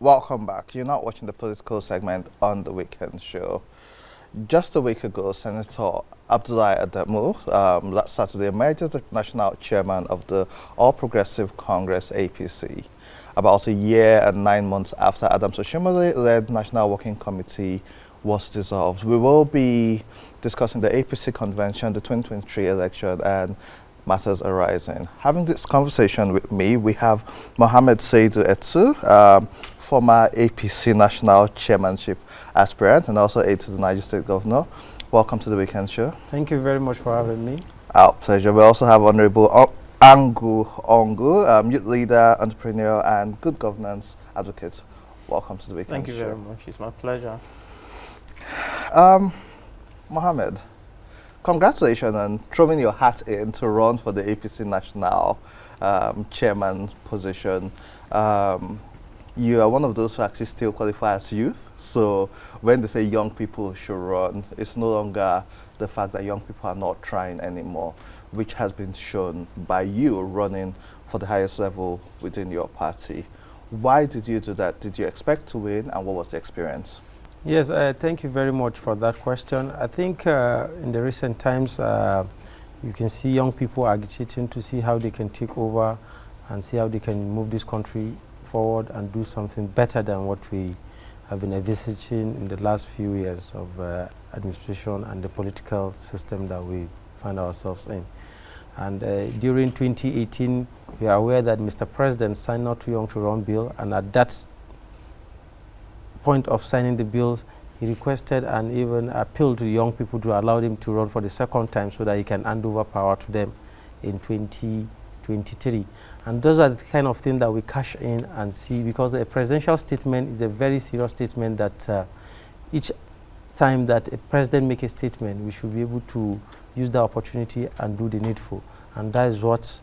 Welcome back. You're not watching the political segment on the weekend show. Just a week ago, Senator Abdullahi Adamu, last Saturday, emerged as the National Chairman of the All Progressive Congress APC. About a year and 9 months after Adams Oshiomhole-led National Working Committee was dissolved. We will be discussing the APC Convention, the 2023 election, and matters arising. Having this conversation with me, we have Mohammed Saidu Etsu, former APC National Chairmanship aspirant and also aide to the Niger State Governor. Welcome to the weekend show. Thank you very much for having me. Our pleasure. We also have Honorable Angu Ongu, youth leader, entrepreneur, and good governance advocate. Welcome to the weekend show. Thank you very much. It's my pleasure. Mohammed, congratulations on throwing your hat in to run for the APC National Chairman position. You are one of those who actually still qualify as youth. So when they say young people should run, it's no longer the fact that young people are not trying anymore, which has been shown by you running for the highest level within your party. Why did you do that? Did you expect to win, and what was the experience? Yes, thank you very much for that question. I think in the recent times, you can see young people agitating to see how they can take over and see how they can move this country forward and do something better than what we have been envisaging in the last few years of administration and the political system that we find ourselves in. And during 2018, we are aware that Mr. President signed Not Too Young to Run bill, and at that point of signing the bill, he requested and even appealed to young people to allow him to run for the second time so that he can hand over power to them in 2023. And those are the kind of things that we cash in and see, because a presidential statement is a very serious statement that each time that a president makes a statement, we should be able to use the opportunity and do the needful. And that is what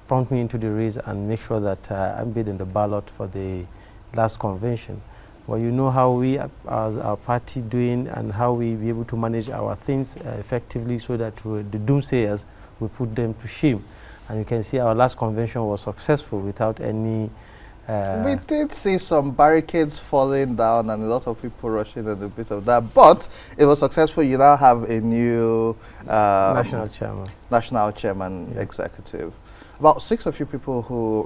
prompted me into the race and make sure that I'm bid in the ballot for the last convention. Well, you know how we, as our party, doing and how we be able to manage our things effectively so that the doomsayers, we put them to shame. And you can see our last convention was successful without any... we did see some barricades falling down and a lot of people rushing and a bit of that, but it was successful. You now have a new... National Chairman. National Chairman executive. About 6 of you people who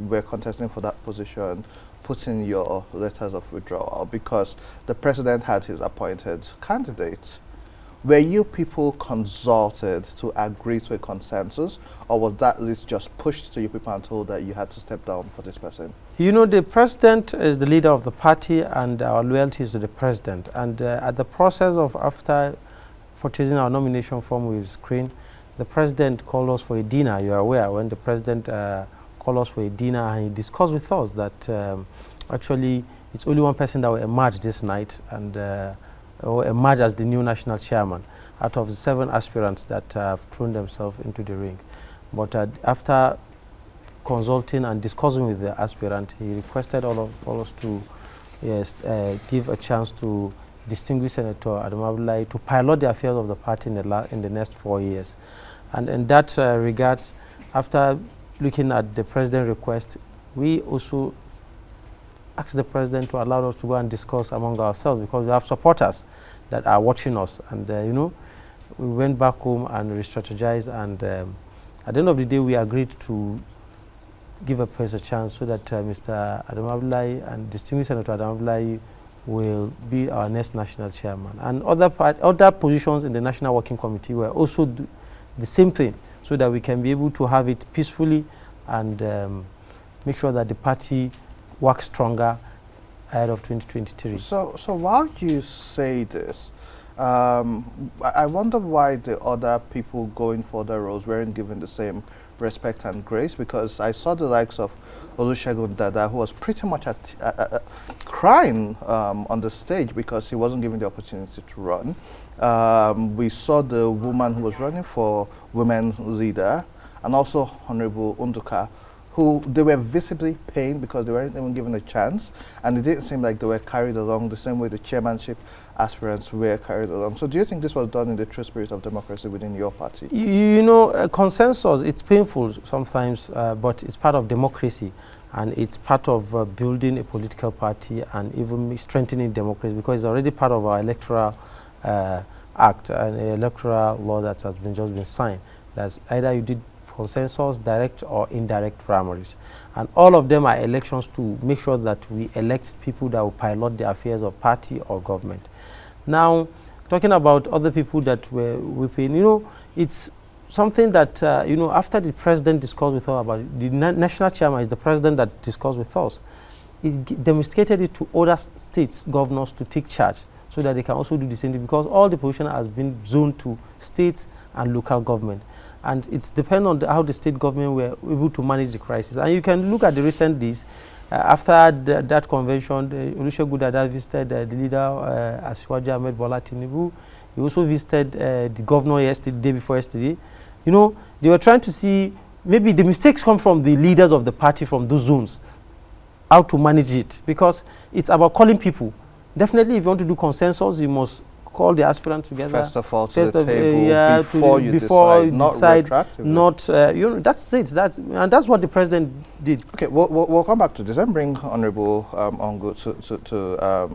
were contesting for that position put in your letters of withdrawal because the president had his appointed candidate. Were you people consulted to agree to a consensus, or was that list just pushed to you people and told that you had to step down for this person? You know, the president is the leader of the party and our loyalty is to the president. And at the process of after purchasing our nomination form with screen, the president called us for a dinner. You are aware when the president called us for a dinner and he discussed with us that actually it's only one person that will emerge this night and or emerge as the new national chairman out of the 7 aspirants that have thrown themselves into the ring. But after consulting and discussing with the aspirant, he requested all of us to give a chance to distinguished Senator Adamu Abdullahi to pilot the affairs of the party in the next 4 years. And in that regards, after looking at the president's request, we also asked the president to allow us to go and discuss among ourselves because we have supporters that are watching us. And, you know, we went back home and re-strategized. And at the end of the day, we agreed to give a person a chance so that Mr. Adamu Abdullahi and distinguished Senator Adamu Abdullahi will be our next national chairman. And other positions in the National Working Committee were also the same thing so that we can be able to have it peacefully and make sure that the party work stronger ahead of 2023. So while you say this, I wonder why the other people going for the roles weren't given the same respect and grace, because I saw the likes of Olusegun Dada, who was pretty much crying on the stage because he wasn't given the opportunity to run. We saw the woman who was running for women's leader, and also Honorable Unduka, who they were visibly pained because they weren't even given a chance, and it didn't seem like they were carried along the same way the chairmanship aspirants were carried along. So do you think this was done in the true spirit of democracy within your party? You know, consensus, it's painful sometimes, but it's part of democracy. and it's part of building a political party and even strengthening democracy, because it's already part of our electoral act and electoral law that has just been signed. That's either you did consensus, direct or indirect primaries. And all of them are elections to make sure that we elect people that will pilot the affairs of party or government. Now, talking about other people that were whipping, it's something that, after the president discussed with us about it, the national chairman is the president that discussed with us. It demonstrated it to other states governors to take charge so that they can also do the same thing, because all the position has been zoned to states and local government. And it's dependent on how the state government were able to manage the crisis. And you can look at the recent days. After that convention, Olusegun Dada visited the leader, Ahmed Bola Tinubu. He also visited the governor yesterday, the day before yesterday. They were trying to see, maybe the mistakes come from the leaders of the party from those zones, how to manage it, because it's about calling people. Definitely, if you want to do consensus, you must call the aspirants together. First of all, to the table before you decide, not retroactively. That's it. That's what the president did. Okay, we'll come back to this and bring Honorable Ongu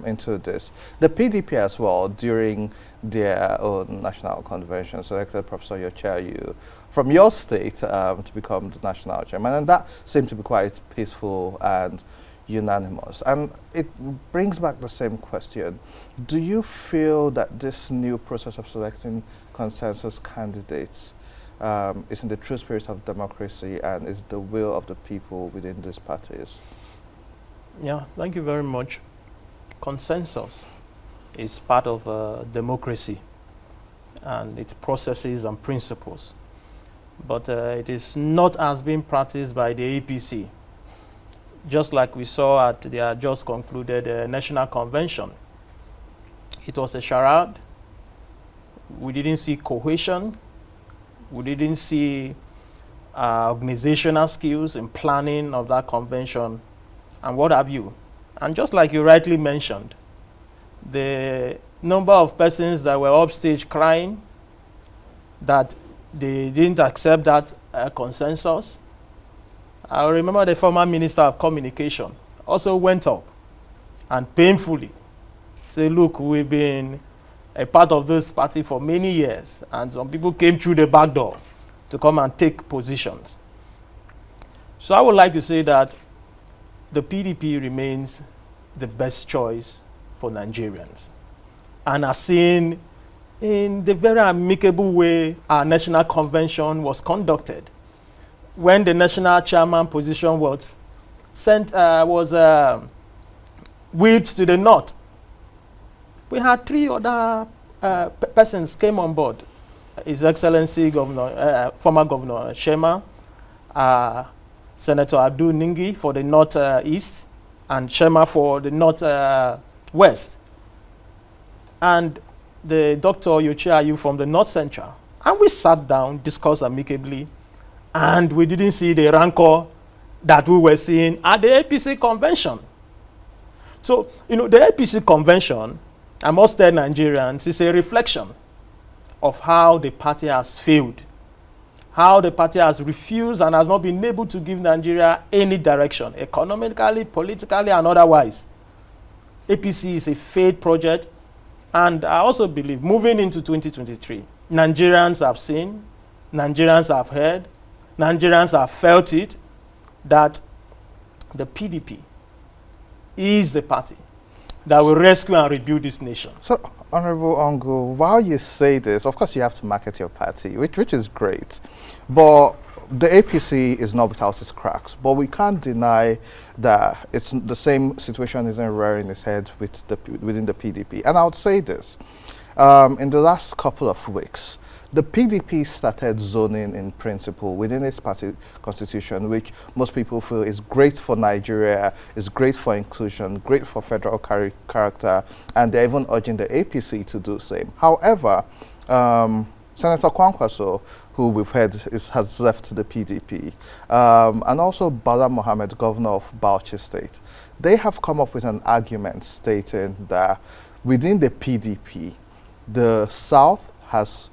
into this. The PDP as well, during their own national convention, selected Professor Yochayu from your state to become the national chairman, and that seemed to be quite peaceful and unanimous. And it brings back the same question. Do you feel that this new process of selecting consensus candidates is in the true spirit of democracy and is the will of the people within these parties? Yeah, thank you very much. Consensus is part of democracy and its processes and principles. But it is not as being practiced by the APC. Just like we saw at their just concluded National Convention. It was a charade. We didn't see cohesion. We didn't see organizational skills in planning of that convention and what have you. And just like you rightly mentioned, the number of persons that were upstage crying that they didn't accept that consensus. I remember the former Minister of Communication also went up and painfully said, look, we've been a part of this party for many years, and some people came through the back door to come and take positions. So I would like to say that the PDP remains the best choice for Nigerians, and are seen in the very amicable way our national convention was conducted. When the national chairman position was wheeled to the north, we had three other persons came on board. His Excellency Governor, former Governor Shema, Senator Abdul Ningi for the northeast, and Shema for the northwest, and the Dr. Yochayu from the north central. And we sat down, discussed amicably, and we didn't see the rancor that we were seeing at the APC Convention. So, the APC Convention, I must tell Nigerians, is a reflection of how the party has failed, how the party has refused and has not been able to give Nigeria any direction, economically, politically, and otherwise. APC is a failed project, and I also believe, moving into 2023, Nigerians have seen, Nigerians have heard, Nigerians have felt it, that the PDP is the party that will rescue and rebuild this nation. So, Honorable Ongu, while you say this, of course you have to market your party, which is great, but the APC is not without its cracks. But we can't deny that it's the same situation isn't rearing its head within the PDP. And I would say this, in the last couple of weeks, the PDP started zoning in principle within its party constitution, which most people feel is great for Nigeria, is great for inclusion, great for federal character, and they're even urging the APC to do the same. However, Senator Kwankwaso, who we've heard has left the PDP, and also Bala Mohammed, governor of Bauchi State, they have come up with an argument stating that within the PDP, the South has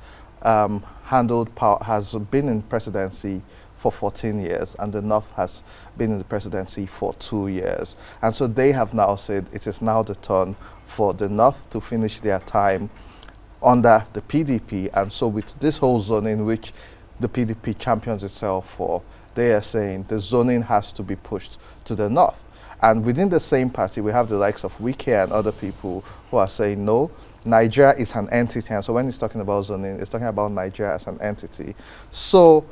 handled power, has been in presidency for 14 years, and the North has been in the presidency for 2 years. And so they have now said it is now the turn for the North to finish their time under the PDP. And so with this whole zoning, which the PDP champions itself for, they are saying the zoning has to be pushed to the North. And within the same party, we have the likes of Wike and other people who are saying, no, Nigeria is an entity. And so when he's talking about zoning, he's talking about Nigeria as an entity. So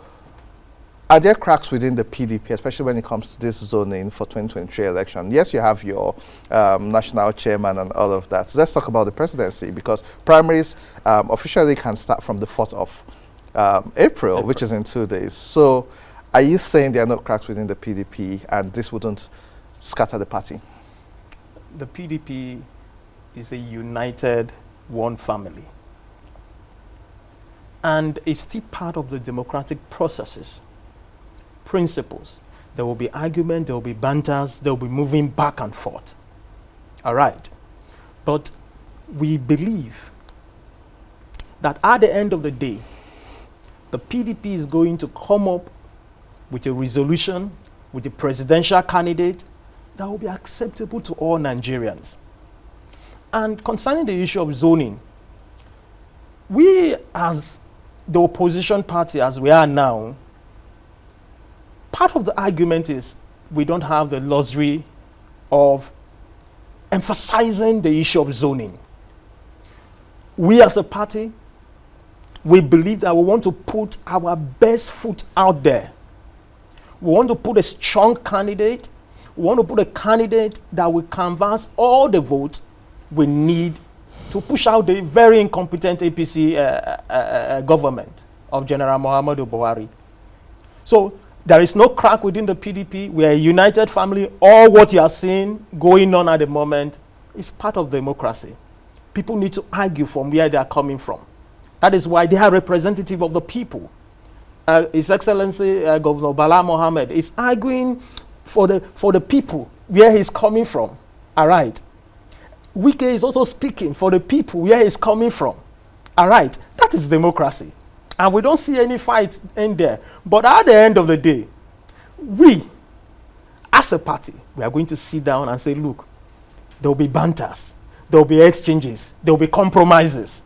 are there cracks within the PDP, especially when it comes to this zoning for 2023 election? Yes, you have your national chairman and all of that. Let's talk about the presidency, because primaries officially can start from the 4th of April, which is in 2 days. So are you saying there are no cracks within the PDP and this wouldn't scatter the party? The PDP is a united one family. And it's still part of the democratic processes, principles. There will be argument, there will be banters, there will be moving back and forth. All right. But we believe that at the end of the day, the PDP is going to come up with a resolution, with a presidential candidate that will be acceptable to all Nigerians. And concerning the issue of zoning, we as the opposition party, as we are now, part of the argument is we don't have the luxury of emphasizing the issue of zoning. We as a party, we believe that we want to put our best foot out there. We want to put a strong candidate. We want to put a candidate that will canvass all the votes we need to push out the very incompetent APC government of General Muhammadu Buhari. So there is no crack within the PDP. We are a united family. All what you are seeing going on at the moment is part of democracy. People need to argue from where they are coming from. That is why they are representative of the people. His Excellency Governor Bala Mohammed is arguing for the people where he's coming from. All right. Wike is also speaking for the people where he's coming from. All right. That is democracy. And we don't see any fight in there. But at the end of the day, we, as a party, we are going to sit down and say, look, there will be banters, there will be exchanges, there will be compromises.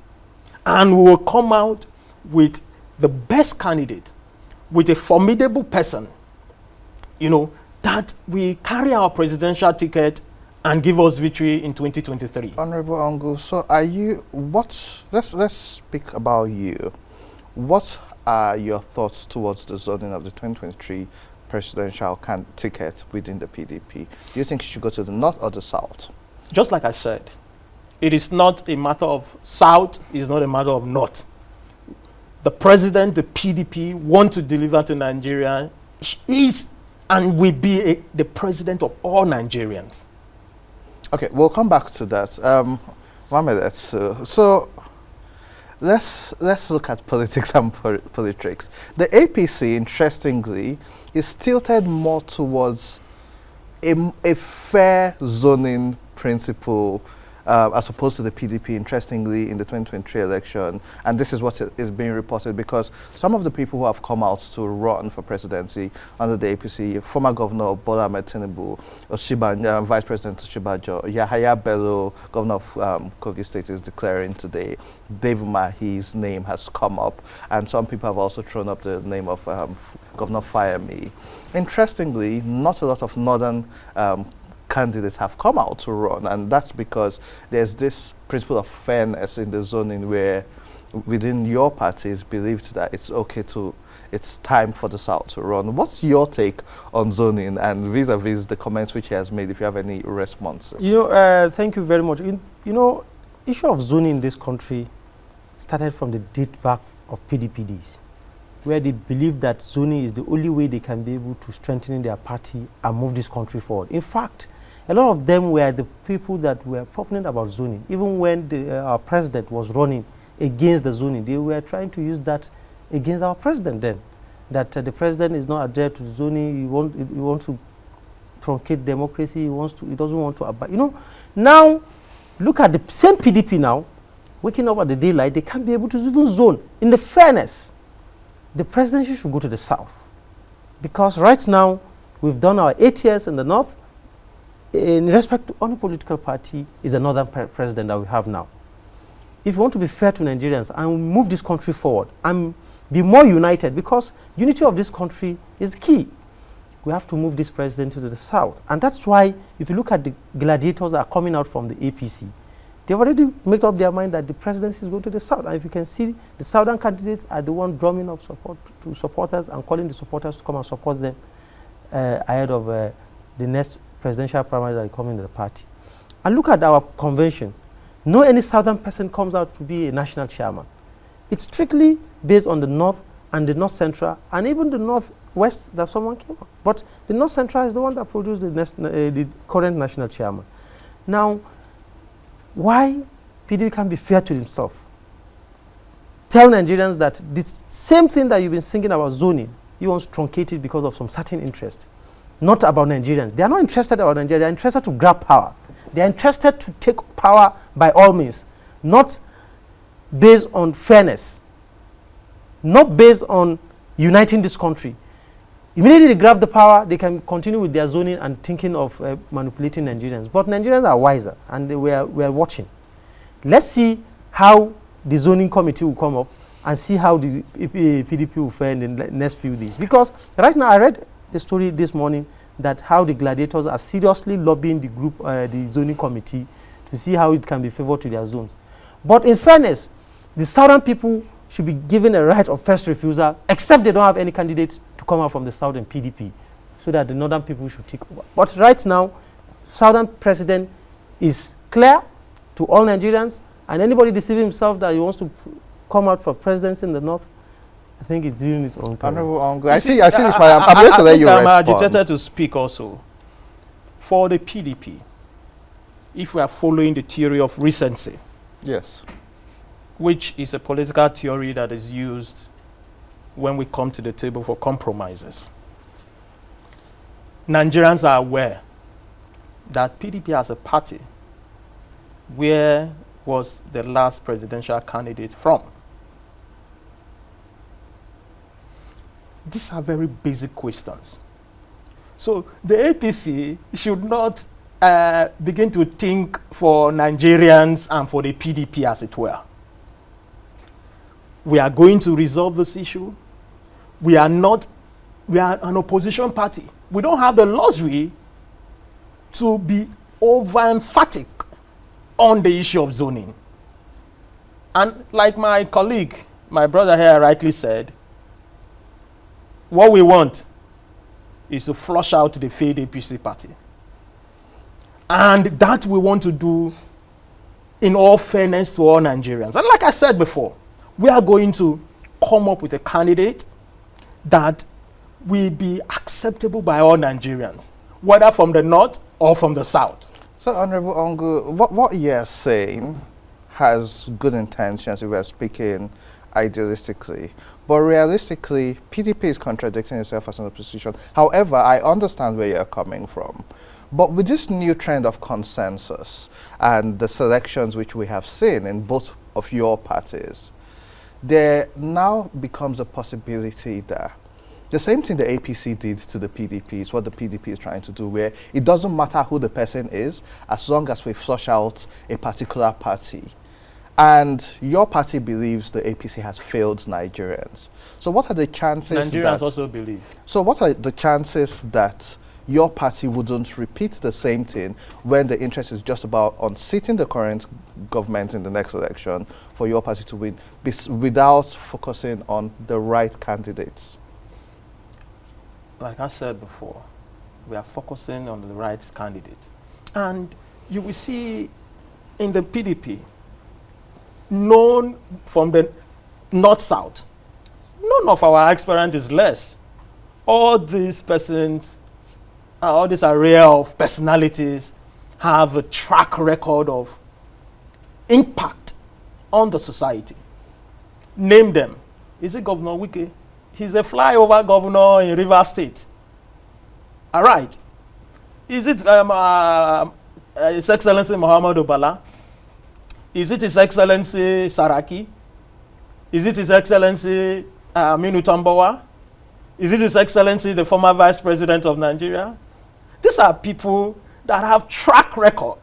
And we will come out with the best candidate, with a formidable person, you know, that we carry our presidential ticket and give us victory in 2023. Honorable Ongu, so are you, let's speak about you. What are your thoughts towards the zoning of the 2023 presidential ticket within the PDP? Do you think it should go to the north or the south? Just like I said, it is not a matter of south, it is not a matter of north. The president, the PDP, want to deliver to Nigeria, is and will be the president of all Nigerians. Okay, we'll come back to that. Mohammed, so let's look at politics and politics. The APC, interestingly, is tilted more towards a fair zoning principle as opposed to the PDP, interestingly, in the 2023 election. And this is what is being reported, because some of the people who have come out to run for presidency under the APC, former Governor Bola Ahmed Tinubu, Vice President Oshibanjo, Yahaya Bello, Governor of Kogi State, is declaring today. David Mahi's name has come up, and some people have also thrown up the name of Governor Fayemi. Interestingly, not a lot of northern candidates have come out to run, and that's because there's this principle of fairness in the zoning where within your party it's believed that it's time for the South to run. What's your take on zoning and vis-a-vis the comments which he has made, if you have any responses? You know, thank you very much. You know, issue of zoning in this country started from the date back of PDP days, where they believe that zoning is the only way they can be able to strengthen their party and move this country forward. In fact, a lot of them were the people that were proponent about zoning. Even when our president was running against the zoning, they were trying to use that against our president then. That the president is not adhered to zoning, he wants to truncate democracy, he doesn't want to abide. You know, now, look at the same PDP now, waking up at the daylight, they can't be able to even zone. In the fairness, the presidency should go to the south. Because right now, we've done our 8 years in the north. In respect to any political party, is a northern president that we have now. If you want to be fair to Nigerians and move this country forward and be more united, because unity of this country is key, we have to move this presidency to the south. And that's why, if you look at the gladiators that are coming out from the APC, they've already made up their mind that the presidency is going to the south. And if you can see, the southern candidates are the ones drumming up support to supporters and calling the supporters to come and support them ahead of the next presidential primary that are coming to the party. And look at our convention. No any southern person comes out to be a national chairman. It's strictly based on the north and the north central and even the northwest that someone came out. But the north central is the one that produced the current national chairman. Now, why PDP can't be fair to himself? Tell Nigerians that this same thing that you've been singing about zoning, you want to truncate it because of some certain interest. Not about Nigerians. They are not interested about Nigeria. They are interested to grab power. They are interested to take power by all means, not based on fairness, not based on uniting this country. Immediately they grab the power, they can continue with their zoning and thinking of manipulating Nigerians. But Nigerians are wiser, and we are watching. Let's see how the zoning committee will come up and see how the PDP will fare in the next few days. Because right now, I read the story this morning that how the gladiators are seriously lobbying the group, the zoning committee, to see how it can be favored to their zones. But in fairness, the southern people should be given a right of first refusal, except they don't have any candidate to come out from the southern PDP, so that the northern people should take over. But right now, southern president is clear to all Nigerians, and anybody deceiving himself that he wants to come out for presidency in the north, I think it's doing its own. Honorable Ongo, I see. I'm going to let you respond. I'm agitated to speak also. For the PDP, if we are following the theory of recency, yes, which is a political theory that is used when we come to the table for compromises, Nigerians are aware that PDP as a party, where was the last presidential candidate from? These are very basic questions. So the APC should not begin to think for Nigerians and for the PDP, as it were. We are going to resolve this issue. We are an opposition party. We don't have the luxury to be over-emphatic on the issue of zoning. And like my colleague, my brother here rightly said, what we want is to flush out the failed APC party. And that we want to do in all fairness to all Nigerians. And like I said before, we are going to come up with a candidate that will be acceptable by all Nigerians, whether from the north or from the south. So, Honorable Ongo, what you're saying has good intentions if we're speaking idealistically. But realistically, PDP is contradicting itself as an opposition. However, I understand where you're coming from. But with this new trend of consensus and the selections which we have seen in both of your parties, there now becomes a possibility that the same thing the APC did to the PDP is what the PDP is trying to do, where it doesn't matter who the person is, as long as we flush out a particular party. And your party believes the APC has failed Nigerians. So what are the chances Nigerians also believe. So what are the chances that your party wouldn't repeat the same thing when the interest is just about unseating the current government in the next election for your party to win, without focusing on the right candidates? Like I said before, we are focusing on the right candidate. And you will see in the PDP, known from the north-south, none of our experience is less. All these persons, all this array of personalities have a track record of impact on the society. Name them. Is it Governor Wike? He's a flyover governor in Rivers State. All right. Is it His Excellency Muhammadu Bala? Is it His Excellency Saraki? Is it His Excellency Aminu Tambawa? Is it His Excellency, the former Vice President of Nigeria? These are people that have track record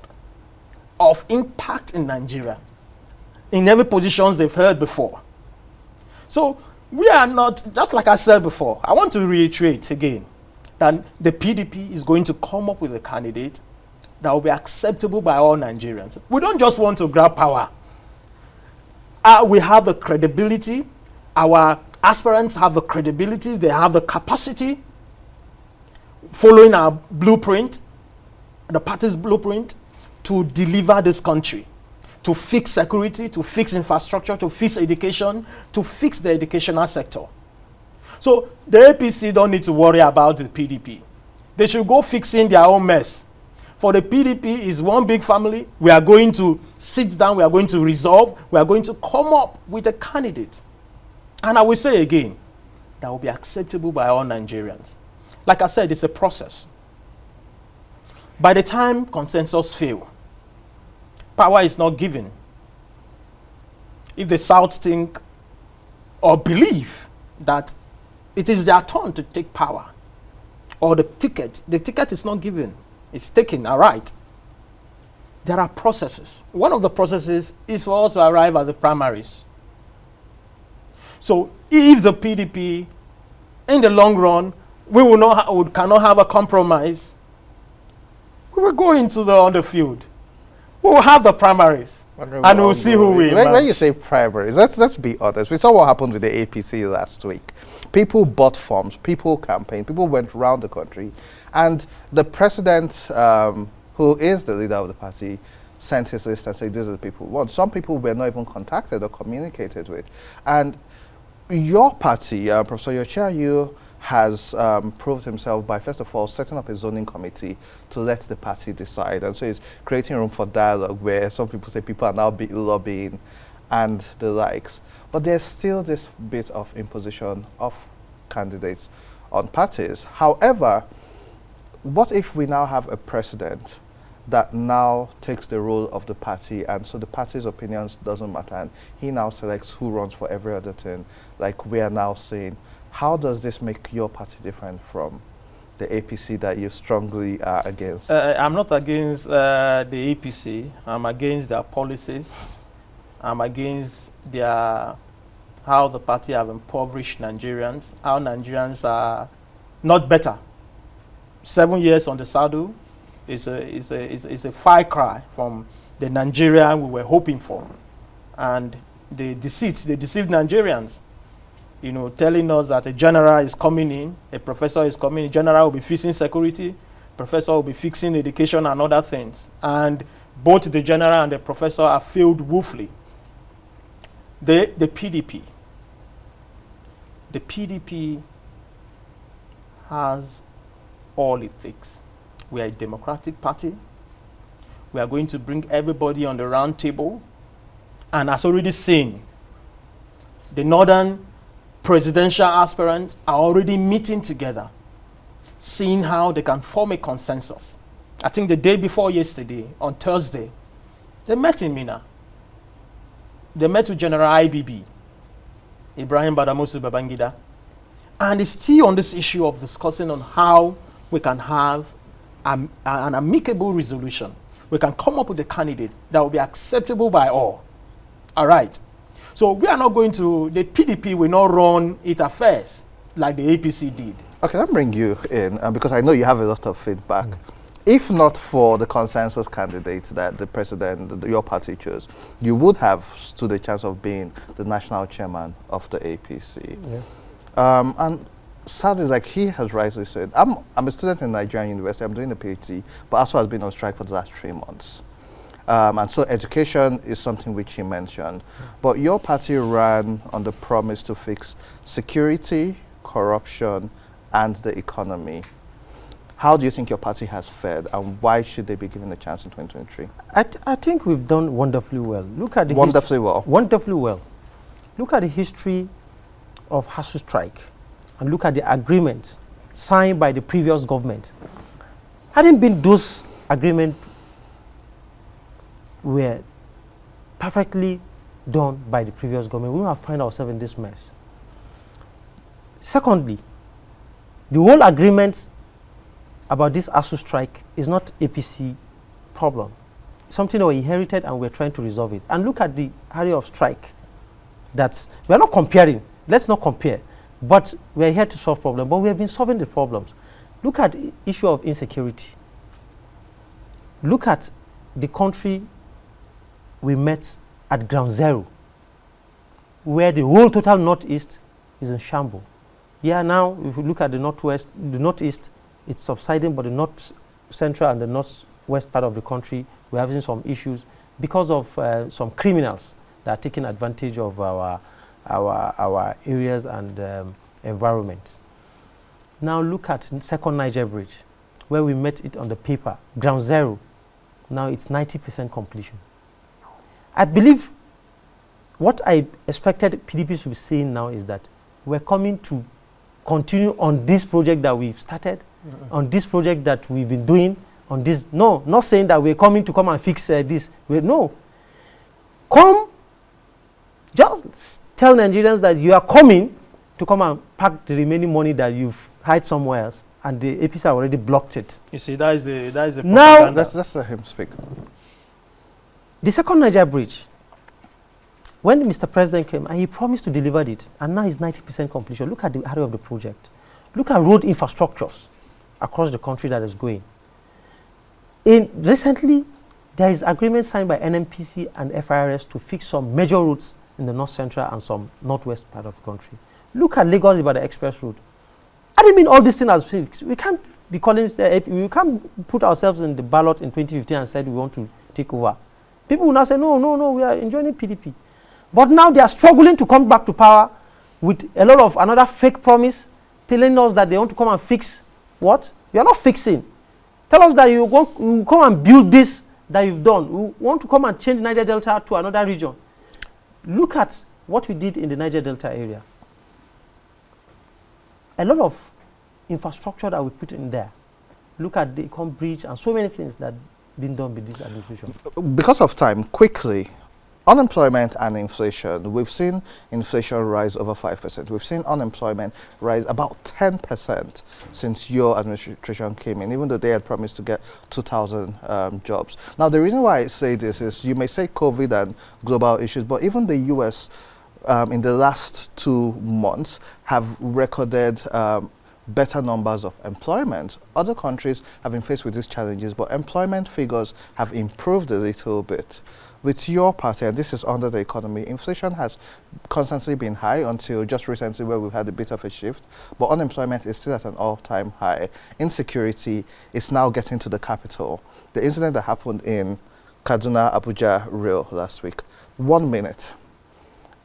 of impact in Nigeria, in every positions they've held before. So we are not, just like I said before, I want to reiterate again that the PDP is going to come up with a candidate that will be acceptable by all Nigerians. We don't just want to grab power. We have the credibility. Our aspirants have the credibility. They have the capacity, following our blueprint, the party's blueprint, to deliver this country, to fix security, to fix infrastructure, to fix education, to fix the educational sector. So the APC don't need to worry about the PDP. They should go fixing their own mess. For the PDP is one big family. We are going to sit down, we are going to resolve, we are going to come up with a candidate. And I will say again, that will be acceptable by all Nigerians. Like I said, it's a process. By the time consensus fails, power is not given. If the South think or believe that it is their turn to take power, or the ticket is not given, it's taken, all right. There are processes. One of the processes is for us to arrive at the primaries. So if the PDP, in the long run, we cannot have a compromise, we will go on the field. We will have the primaries, and we'll see who we emerge. When you say primaries, let's be honest. We saw what happened with the APC last week. People bought forms, people campaigned, people went around the country, and the president, who is the leader of the party, sent his list and said, these are the people we want. Some people were not even contacted or communicated with. And your party, Professor Yochayu, has proved himself by, first of all, setting up a zoning committee to let the party decide. And so it's creating room for dialogue where some people say people are now lobbying and the likes. But there's still this bit of imposition of candidates on parties. However, what if we now have a president that now takes the role of the party, and so the party's opinions doesn't matter, and he now selects who runs for every other thing, like we are now saying? How does this make your party different from the APC that you strongly are against? I'm not against the APC. I'm against their policies. I'm against how the party have impoverished Nigerians, how Nigerians are not better. 7 years on the saddle is a far cry from the Nigeria we were hoping for. And they deceived Nigerians. You know, telling us that a general is coming in, a professor is coming in, general will be fixing security, professor will be fixing education and other things. And both the general and the professor are failed woefully. The PDP has all it takes. We are a democratic party. We are going to bring everybody on the round table. And as already seen, the northern presidential aspirants are already meeting together, seeing how they can form a consensus. I think the day before yesterday, on Thursday, they met in Mina. They met with General IBB, Ibrahim Badamasi Babangida, and it's still on this issue of discussing on how we can have an amicable resolution. We can come up with a candidate that will be acceptable by all. All right. So we are not going to, the PDP will not run its affairs like the APC did. Okay, let me bring you in, because I know you have a lot of feedback. If not for the consensus candidates that the president, your party chose, you would have stood a chance of being the national chairman of the APC. Yeah. And sadly, like he has rightly said, I'm a student in Nigerian University, I'm doing a PhD, but also has been on strike for the last 3 months. And so education is something which he mentioned. But your party ran on the promise to fix security, corruption, and the economy. How do you think your party has fared, and why should they be given a chance in 2023? I think we've done wonderfully well. Look at the wonderfully well. Wonderfully well. Look at the history of HASU strike, and look at the agreements signed by the previous government. Hadn't been those agreements were perfectly done by the previous government, we will find ourselves in this mess. Secondly, the whole agreement about this ASU strike is not APC problem. Something that we inherited and we're trying to resolve it. And look at the area of strike. We're not comparing. Let's not compare. But we're here to solve problems. But we have been solving the problems. Look at the issue of insecurity. Look at the country we met at ground zero, where the whole total northeast is in shambles. Yeah, now if you look at the northwest, the northeast, it's subsiding, but the north central and the northwest part of the country, we're having some issues because of some criminals that are taking advantage of our areas and environment. Now look at Second Niger Bridge, where we met it on the paper, ground zero. Now it's 90% completion. I believe what I expected PDP to be saying now is that we're coming to continue on this project that we've started, on this project that we've been doing, on this. No, not saying that we're coming to come and fix this. No. Come, just tell Nigerians that you are coming to come and pack the remaining money that you've hid somewhere else, and the APC have already blocked it. You see, that is the now propaganda. let's let him speak. The Second Niger Bridge, when Mr. President came and he promised to deliver it, and now it's 90% completion. Look at the area of the project. Look at road infrastructures across the country that is going. Recently, there is agreement signed by NNPC and FIRS to fix some major roads in the north central and some northwest part of the country. Look at Lagos about the express road. I didn't mean all these things as fixed. We can't be calling we can't put ourselves in the ballot in 2015 and said we want to take over. People will now say, no, we are enjoying PDP. But now they are struggling to come back to power with a lot of another fake promise, telling us that they want to come and fix what? We are not fixing. Tell us that you will come and build this that you've done. We want to come and change Niger Delta to another region. Look at what we did in the Niger Delta area. A lot of infrastructure that we put in there. Look at the Econ Bridge and so many things that have been done with this administration. Because of time, quickly, unemployment and inflation. We've seen inflation rise over 5%. We've seen unemployment rise about 10% since your administration came in, even though they had promised to get 2,000 jobs. Now, the reason why I say this is you may say COVID and global issues, but even the US in the last 2 months have recorded better numbers of employment. Other countries have been faced with these challenges, but employment figures have improved a little bit. With your party, and this is under the economy, inflation has constantly been high until just recently where we've had a bit of a shift, but unemployment is still at an all-time high. Insecurity is now getting to the capital. The incident that happened in Kaduna, Abuja Rail last week. 1 minute.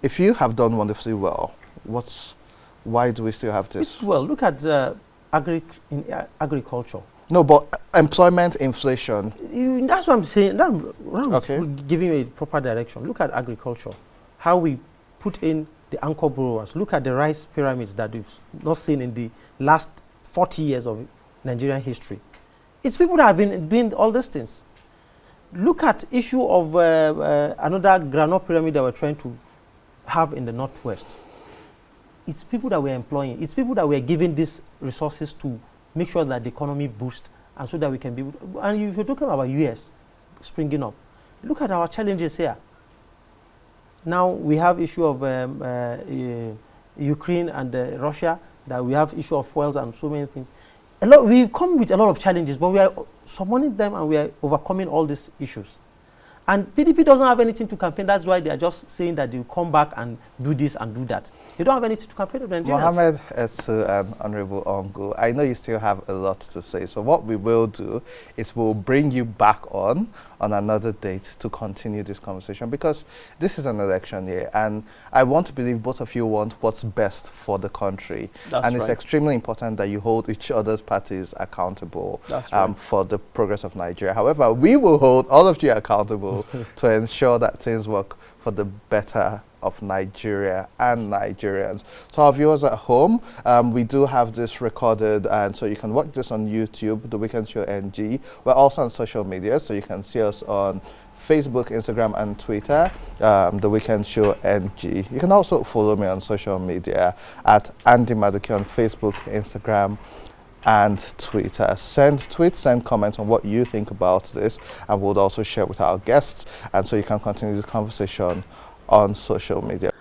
If you have done wonderfully well, why do we still have this? Well, look at agriculture. No, but employment, inflation. That's what I'm saying. That's Okay. giving you a proper direction. Look at agriculture, how we put in the anchor borrowers. Look at the rice pyramids that we've not seen in the last 40 years of Nigerian history. It's people that have been doing all these things. Look at issue of another granite pyramid that we're trying to have in the northwest. It's people that we're employing. It's people that we're giving these resources to make sure that the economy boosts, and so that we can be able to, and if you're talking about US springing up, look at our challenges here. Now we have issue of Ukraine and Russia, that we have issue of fuels and so many things. We've come with a lot of challenges, but we are surmounting them and we are overcoming all these issues. And PDP doesn't have anything to campaign. That's why they are just saying that they'll come back and do this and do that. They don't have anything to campaign with Nigerians. Mohammed Etsu and Honorable Ongu, I know you still have a lot to say. So what we will do is we'll bring you back on another date to continue this conversation, because this is an election year and I want to believe both of you want what's best for the country. That's and it's right. extremely important that you hold each other's parties accountable Right. for the progress of Nigeria. However, we will hold all of you accountable to ensure that things work for the better of Nigeria and Nigerians. So our viewers at home, we do have this recorded, and so you can watch this on YouTube, The Weekend Show NG. We're also on social media, so you can see us on Facebook, Instagram, and Twitter, The Weekend Show NG. You can also follow me on social media at Andy Maduke on Facebook, Instagram, and Twitter. Send tweets, send comments on what you think about this, and we'll also share with our guests, and so you can continue the conversation on social media.